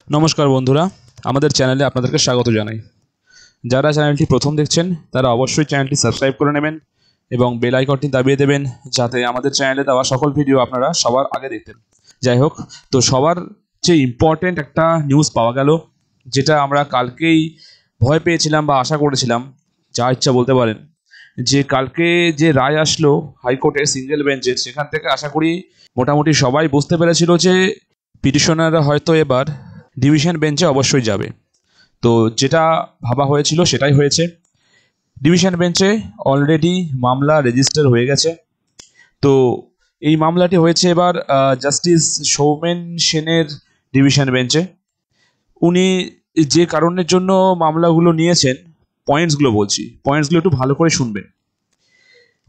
নমস্কার বন্ধুরা, আমাদের চ্যানেলে আপনাদেরকে স্বাগত জানাই। যারা চ্যানেলটি প্রথম দেখছেন তারা অবশ্যই চ্যানেলটি সাবস্ক্রাইব করে নেবেন এবং বেল আইকনটি দাবিয়ে দেবেন, যাতে আমাদের চ্যানেলে দেওয়া সকল ভিডিও আপনারা সবার আগে দেখতেন। যাই হোক, তো সবার চেয়ে ইম্পর্টেন্ট একটা নিউজ পাওয়া গেল, যেটা আমরা কালকেই ভয় পেয়েছিলাম বা আশা করেছিলাম, যা ইচ্ছা বলতে পারেন, যে কালকে যে রায় আসলো হাইকোর্টের সিঙ্গেল বেঞ্চের, সেখান থেকে আশা করি মোটামুটি সবাই বুঝতে পেরেছিল যে পিটিশনাররা হয়তো এবার ডিভিশন বেঞ্চে অবশ্যই যাবে। তো যেটা ভাবা হয়েছিল সেটাই হয়েছে। ডিভিশন বেঞ্চে অলরেডি মামলা রেজিস্টার হয়ে গেছে। তো এই মামলাটি হয়েছে এবার জাস্টিস সৌমেন সেনের ডিভিশন বেঞ্চে। উনি যে কারণের জন্য মামলাগুলো নিয়েছেন, পয়েন্টসগুলো বলছি, পয়েন্টসগুলো একটু ভালো করে শুনবেন।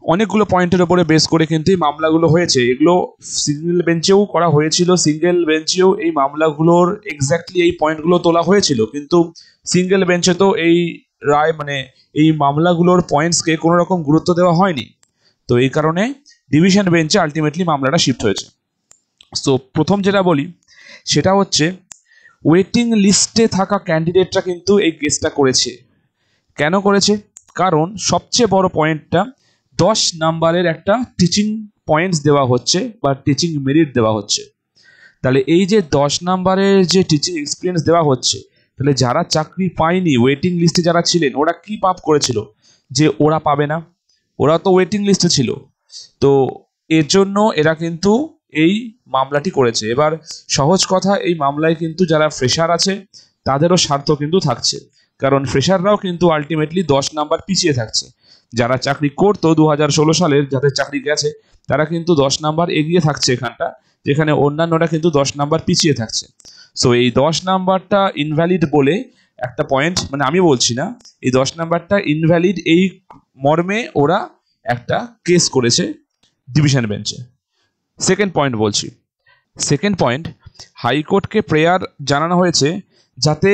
অনেকগুলো পয়েন্টের ওপরে বেস করে কিন্তু এই মামলাগুলো হয়েছে। এগুলো সিঙ্গেল বেঞ্চেও করা হয়েছিল, সিঙ্গেল বেঞ্চেও এই মামলাগুলোর এক্স্যাক্টলি এই পয়েন্টগুলো তোলা হয়েছিল, কিন্তু সিঙ্গেল বেঞ্চে তো এই রায় এই মামলাগুলোর পয়েন্টসকে কোনো রকম গুরুত্ব দেওয়া হয়নি। তো এই কারণে ডিভিশন বেঞ্চে আলটিমেটলি মামলাটা শিফট হয়েছে। তো প্রথম যেটা বলি সেটা হচ্ছে, ওয়েটিং লিস্টে থাকা ক্যান্ডিডেটরা কিন্তু এই কেসটা করেছে। কেন করেছে? কারণ সবচেয়ে বড় পয়েন্টটা, 10 নাম্বারের একটা টিচিং পয়েন্টস দেওয়া হচ্ছে বা টিচিং মেরিট দেওয়া হচ্ছে। তাহলে এই যে 10 নাম্বারের যে টিচিং এক্সপিরিয়েন্স দেওয়া হচ্ছে, তাহলে যারা চাকরি পায়নি, ওয়েটিং লিস্টে যারা ছিলেন, ওরা কি পাপ করেছিল যে ওরা পাবে না? ওরা তো ওয়েটিং লিস্টে ছিল। তো এর জন্য এরা কিন্তু এই মামলাটি করেছে। এবার সহজ কথা, এই মামলায় কিন্তু যারা ফ্রেশার আছে তাদেরও স্বার্থ কিন্তু থাকছে, কারণ ফ্রেশাররাও কিন্তু আলটিমেটলি 10 নাম্বার পিছিয়ে থাকছে। যারা চাকরি করতো 2016 সালের, যাদের চাকরি গেছে, তারা কিন্তু 10 নাম্বার এগিয়ে থাকছে এখানটা, যেখানে অন্যান্যরা কিন্তু 10 নাম্বার পিছিয়ে থাকছে। সো এই 10 নাম্বারটা ইনভ্যালিড বলে একটা পয়েন্ট, আমি বলছি না, এই 10 নাম্বারটা ইনভ্যালিড এই মর্মে ওরা একটা কেস করেছে ডিভিশন বেঞ্চে। সেকেন্ড পয়েন্ট বলছি। সেকেন্ড পয়েন্ট, হাইকোর্টকে প্রেয়ার জানানো হয়েছে যাতে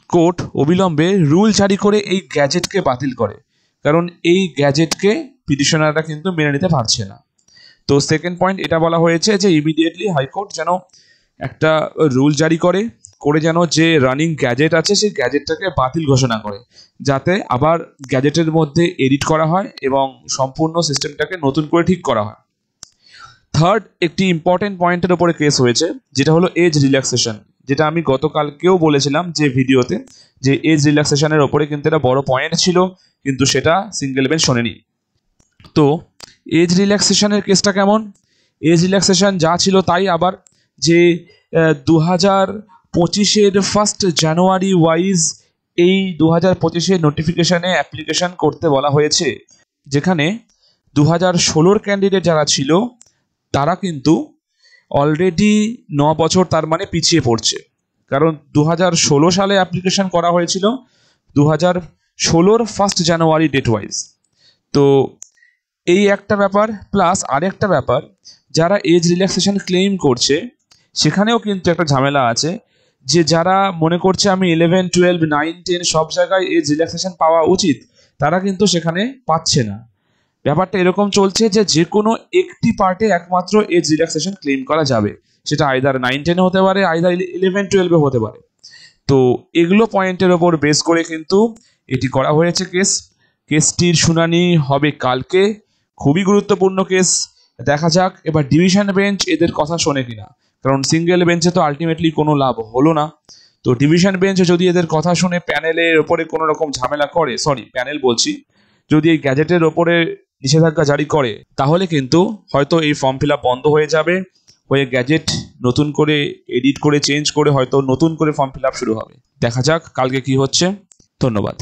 কোর্ট অবিলম্বে রুল জারি করে এই গ্যাজেটকে বাতিল করে, কারণ এই গ্যাজেটকে পিটিশনাররা কিন্তু মেনে নিতে পারছে না। তো সেকেন্ড পয়েন্ট এটা বলা হয়েছে যে ইমিডিয়েটলি হাইকোর্ট যেন একটা রুল জারি করে যেন যে রানিং গ্যাজেট আছে সেই গ্যাজেটটাকে বাতিল ঘোষণা করে, যাতে আবার গ্যাজেটের মধ্যে এডিট করা হয় এবং সম্পূর্ণ সিস্টেমটাকে নতুন করে ঠিক করা হয়। থার্ড একটি ইম্পর্টেন্ট পয়েন্টের উপরে কেস হয়েছে, যেটা হলো এজ রিল্যাক্সেশন, যেটা আমি গতকালকেও বলেছিলাম যে ভিডিওতে, যে এজ রিল্যাক্সেশনের ওপরে কিন্তু একটা বড় পয়েন্ট ছিল, কিন্তু সেটা সিঙ্গেল বেঞ্চ শোনেনি। তো এজ রিল্যাক্সেশনের কেসটা কেমন? এজ রিল্যাক্সেশন যা ছিল তাই আবার, যে 2025-এর 1 জানুয়ারি ওয়াইজ এই 2025-এর নোটিফিকেশনে অ্যাপ্লিকেশন করতে বলা হয়েছে, যেখানে 2016-র ক্যান্ডিডেট যারা ছিল তারা কিন্তু অলরেডি 9 বছর তার মানে পিছিয়ে পড়ছে, কারণ 2016 সালে অ্যাপ্লিকেশন করা হয়েছিল 2016-র 1 জানুয়ারি ডেট ওয়াইজ। তো এই একটা ব্যাপার, প্লাস আরেকটা ব্যাপার, যারা এজ রিল্যাক্সেশন ক্লেম করছে সেখানেও কিন্তু একটা ঝামেলা আছে, যে যারা মনে করছে আমি 11, 12, 9, 10 সব জায়গায় এজ রিল্যাক্সেশন পাওয়া উচিত, তারা কিন্তু সেখানে পাচ্ছে না। ব্যাপারটা এরকম চলছে যে যে কোনো একটি পার্টে একমাত্র এজ রিল্যাক্সেশন ক্লেম করা যাবে, সেটা আইদার 9, 10 হতে পারে, আইদার 11, 12 হতে পারে। তো এগুলো পয়েন্টের ওপর বেস করে কিন্তু এটি করা হয়েছে কেস। কেসটির শুনানি হবে কালকে, খুবই গুরুত্বপূর্ণ কেস। দেখা যাক এবার ডিভিশন বেঞ্চ এদের কথা শোনে কিনা, কারণ সিঙ্গেল বেঞ্চে তো আলটিমেটলি কোনো লাভ হলো না। তো ডিভিশন বেঞ্চে যদি এদের কথা শুনে প্যানেলের ওপরে কোনো রকম ঝামেলা করে, প্যানেল বলছি, যদি এই গ্যাজেটের ওপরে নিষেধাজ্ঞা জারি করে, তাহলে কিন্তু হয়তো এই ফর্ম ফিল আপ বন্ধ হয়ে যাবে, হয়ে গ্যাজেট নতুন করে এডিট করে চেঞ্জ করে হয়তো নতুন করে ফর্ম ফিল আপ শুরু হবে। দেখা যাক কালকে কি হচ্ছে। ধন্যবাদ।